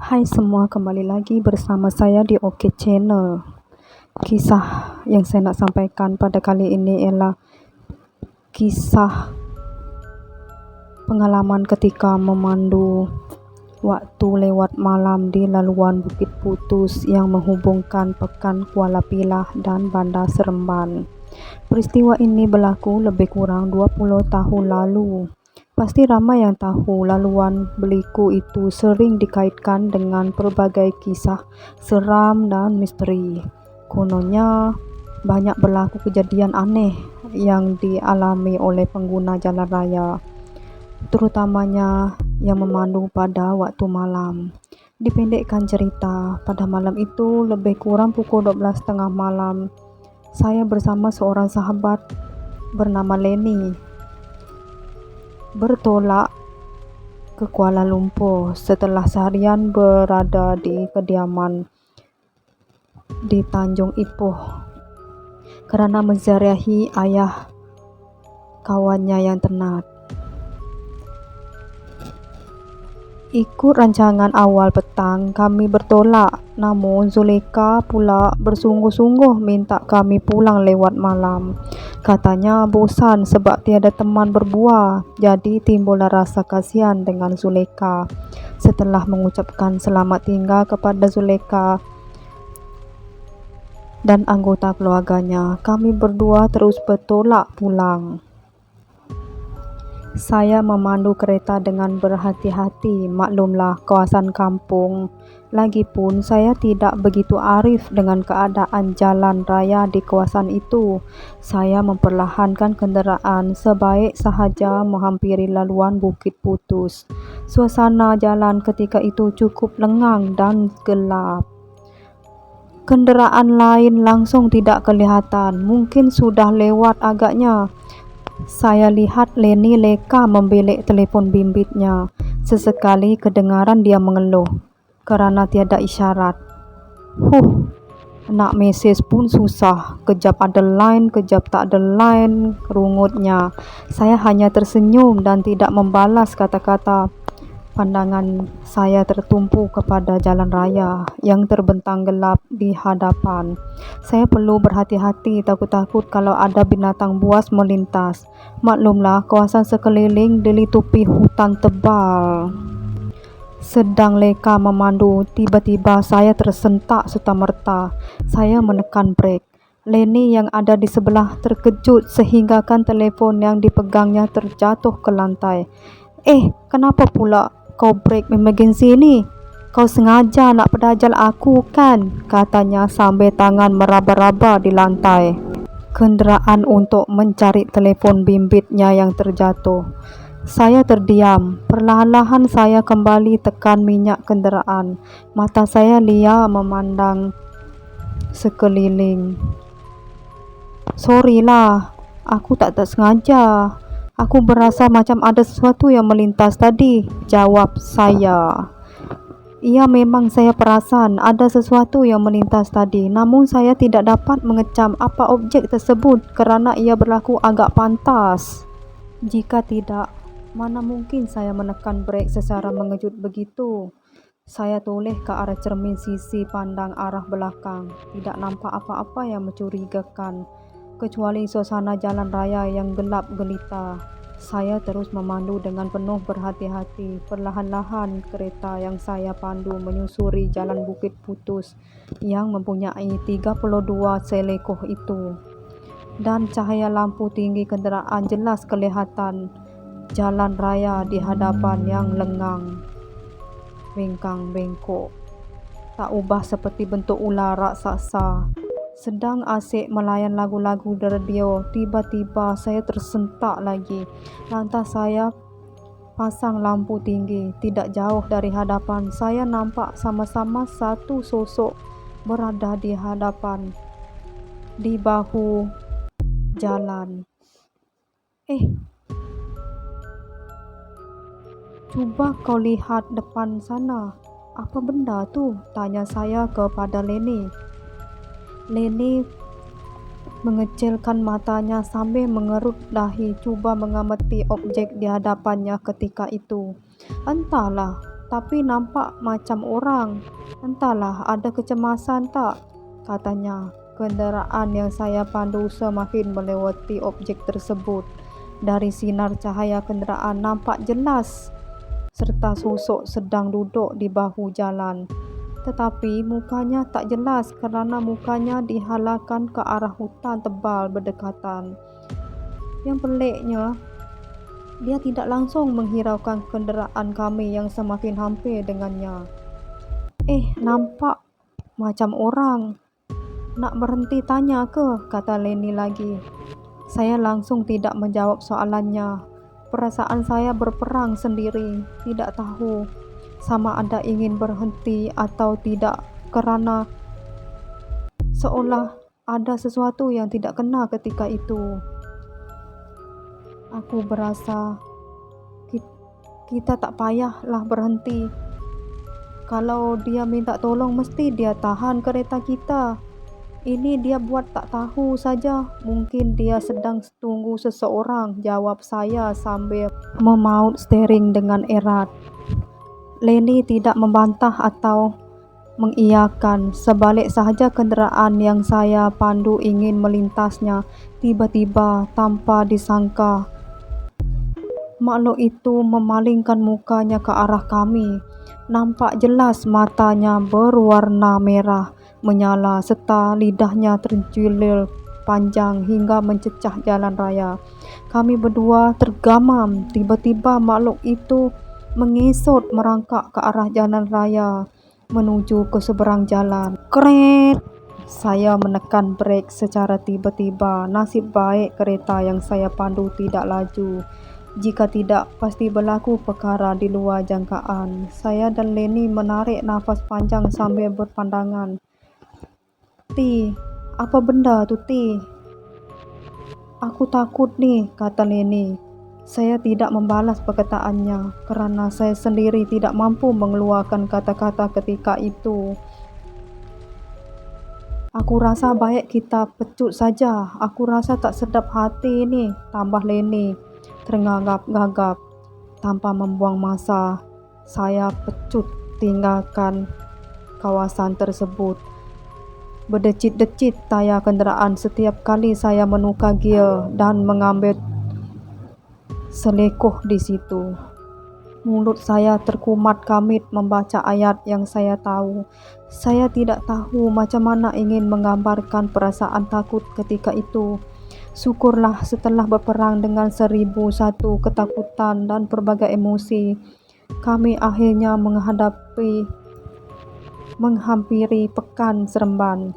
Hai semua, kembali lagi bersama saya di OK Channel. Kisah yang saya nak sampaikan pada kali ini ialah kisah pengalaman ketika memandu waktu lewat malam di laluan Bukit Putus yang menghubungkan Pekan Kuala Pilah dan Bandar Seremban. Peristiwa ini berlaku lebih kurang 20 tahun lalu. Pasti ramai yang tahu laluan Beliku itu sering dikaitkan dengan pelbagai kisah seram dan misteri. Kononnya banyak berlaku kejadian aneh yang dialami oleh pengguna jalan raya, terutamanya yang memandu pada waktu malam. Dipendekkan cerita, pada malam itu lebih kurang pukul 12.30 malam, saya bersama seorang sahabat bernama Lenny bertolak ke Kuala Lumpur setelah seharian berada di kediaman di Tanjung Ipoh kerana menziarahi ayah kawannya yang tenat. Ikut rancangan awal petang kami bertolak, namun Zuleka pula bersungguh-sungguh minta kami pulang lewat malam. Katanya bosan sebab tiada teman berbual, jadi timbullah rasa kasihan dengan Zuleka. Setelah mengucapkan selamat tinggal kepada Zuleka dan anggota keluarganya, kami berdua terus bertolak pulang. Saya memandu kereta dengan berhati-hati, maklumlah kawasan kampung. Lagipun saya tidak begitu arif dengan keadaan jalan raya di kawasan itu. Saya memperlahankan kenderaan sebaik sahaja menghampiri laluan Bukit Putus. Suasana jalan ketika itu cukup lengang dan gelap. Kenderaan lain langsung tidak kelihatan, mungkin sudah lewat agaknya. Saya lihat Lenny leka membelik telefon bimbitnya. Sesekali kedengaran dia mengeluh kerana tiada isyarat. Nak mesej pun susah. Kejap ada line, kejap tak ada line, rungutnya. Saya hanya tersenyum dan tidak membalas kata-kata. Pandangan saya tertumpu kepada jalan raya yang terbentang gelap di hadapan. Saya perlu berhati-hati, takut-takut kalau ada binatang buas melintas. Maklumlah, kawasan sekeliling dilitupi hutan tebal. Sedang leka memandu, tiba-tiba saya tersentak serta-merta. Saya menekan brek. Lenny yang ada di sebelah terkejut sehinggakan telefon yang dipegangnya terjatuh ke lantai. Kenapa pula kau brek emergency ni? Kau sengaja nak pedajal aku kan? Katanya sambil tangan meraba-raba di lantai kenderaan untuk mencari telefon bimbitnya yang terjatuh. Saya terdiam. Perlahan-lahan saya kembali tekan minyak kenderaan. Mata saya liar memandang sekeliling. Sorry lah, aku tak sengaja. Aku berasa macam ada sesuatu yang melintas tadi, jawab saya. Ia memang saya perasan ada sesuatu yang melintas tadi, namun saya tidak dapat mengecam apa objek tersebut kerana ia berlaku agak pantas. Jika tidak, mana mungkin saya menekan brek secara mengejut begitu. Saya toleh ke arah cermin sisi pandang arah belakang. Tidak nampak apa-apa yang mencurigakan, kecuali suasana jalan raya yang gelap gelita. Saya terus memandu dengan penuh berhati-hati. Perlahan-lahan kereta yang saya pandu menyusuri jalan Bukit Putus yang mempunyai 32 selekoh itu. Dan cahaya lampu tinggi kenderaan jelas kelihatan jalan raya di hadapan yang lengang, bengkang-bengkok, tak ubah seperti bentuk ular raksasa. Sedang asyik melayan lagu-lagu di radio, tiba-tiba saya tersentak lagi. Lantas saya pasang lampu tinggi. Tidak jauh dari hadapan saya nampak sama-sama satu sosok berada di hadapan, di bahu jalan. Cuba kau lihat depan sana. Apa benda tu? Tanya saya kepada Lenny. Lenny mengecilkan matanya sambil mengerut dahi, cuba mengamati objek di hadapannya ketika itu. Entahlah, tapi nampak macam orang. Entahlah, ada kecemasan tak? Katanya. Kenderaan yang saya pandu semakin melewati objek tersebut. Dari sinar cahaya kenderaan nampak jelas serta sosok sedang duduk di bahu jalan. Tetapi mukanya tak jelas kerana mukanya dihalangkan ke arah hutan tebal berdekatan. Yang peliknya, dia tidak langsung menghiraukan kenderaan kami yang semakin hampir dengannya. Nampak macam orang. Nak berhenti tanya ke? Kata Leni lagi. Saya langsung tidak menjawab soalannya. Perasaan saya berperang sendiri, tidak tahu sama ada ingin berhenti atau tidak kerana seolah ada sesuatu yang tidak kena ketika itu. Aku berasa kita tak payahlah berhenti. Kalau dia minta tolong mesti dia tahan kereta kita. Ini dia buat tak tahu saja. Mungkin dia sedang tunggu seseorang, jawab saya sambil memaut steering dengan erat. Leni tidak membantah atau mengiyakan. Sebalik sahaja kenderaan yang saya pandu ingin melintasnya. Tiba-tiba tanpa disangka, makhluk itu memalingkan mukanya ke arah kami. Nampak jelas matanya berwarna merah menyala serta lidahnya terjulur panjang hingga mencecah jalan raya. Kami berdua tergamam. Tiba-tiba makhluk itu mengesot merangkak ke arah jalan raya menuju ke seberang jalan. Kret! Saya menekan brek secara tiba-tiba. Nasib baik kereta yang saya pandu tidak laju. Jika tidak, pasti berlaku perkara di luar jangkaan. Saya dan Leni menarik nafas panjang sambil berpandangan. Ti, apa benda tu Ti? Aku takut ni, kata Leni. Saya tidak membalas perkataannya kerana saya sendiri tidak mampu mengeluarkan kata-kata ketika itu. Aku rasa baik kita pecut saja. Aku rasa tak sedap hati ni, tambah Leni tergagap-gagap. Tanpa membuang masa, saya pecut tinggalkan kawasan tersebut. Berdecit-decit tayar kenderaan setiap kali saya menukar gear dan mengambil selekoh di situ. Mulut saya terkumat kamit membaca ayat yang saya tahu. Saya tidak tahu macam mana ingin menggambarkan perasaan takut ketika itu. Syukurlah setelah berperang dengan 1001 ketakutan dan pelbagai emosi, kami akhirnya menghampiri pekan Seremban.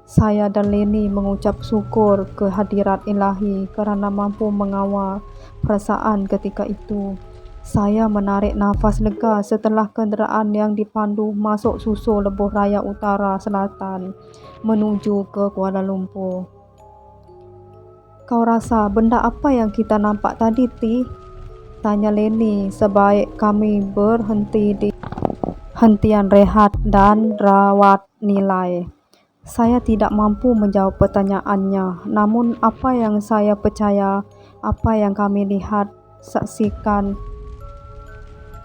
Saya dan Leni mengucap syukur kehadirat ilahi kerana mampu mengawal perasaan ketika itu. Saya menarik nafas lega setelah kenderaan yang dipandu masuk susul lebuh raya utara selatan menuju ke Kuala Lumpur. Kau rasa benda apa yang kita nampak tadi, Ti? Tanya Leni sebaik kami berhenti di hentian rehat dan rawat nilai. Saya tidak mampu menjawab pertanyaannya, namun apa yang saya percaya, apa yang kami lihat, saksikan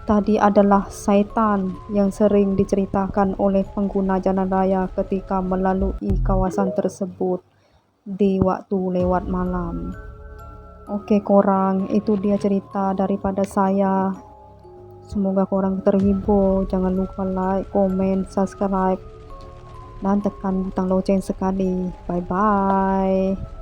tadi adalah syaitan yang sering diceritakan oleh pengguna jalan raya ketika melalui kawasan tersebut di waktu lewat malam. Okey korang, itu dia cerita daripada saya. Semoga korang terhibur. Jangan lupa like, komen, subscribe dan tekan butang loceng sekali. Bye-bye.